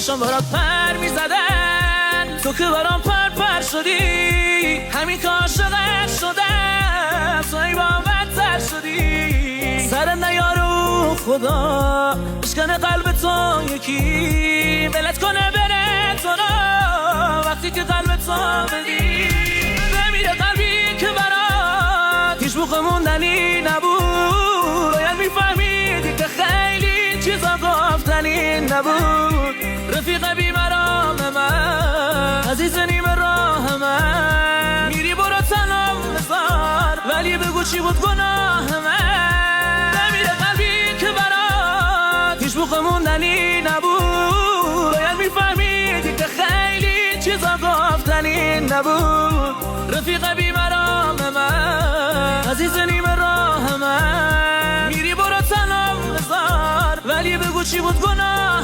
چشم برات پر میزدن، تو که برام پر شدی، همین که عاشقت شدم، تو ای با بدتر شدی. سر نیارو خدا بشکنه قلب تو یکی، ولت کنه بره تو را وقتی که قلب تو بدی. بمیره قلبی که برات هیچ موقع موندنی نبود، باید میفهمیدی که خیلی چیزا گفتنی نبود. رفیق بیمرام من، عزیز نیمه راه من، میری برو تنم بذار، ولی بگو چی بود گناه من. بمیره قلبی که برات هیچ موقع موندنی نبود، باید میفهمیدی که خیلی چیزا گفتنی نبود. رفیق بیمرام من، عزیز نیمه راه من، میری برو تنم بذار، ولی بگو چی بود گناه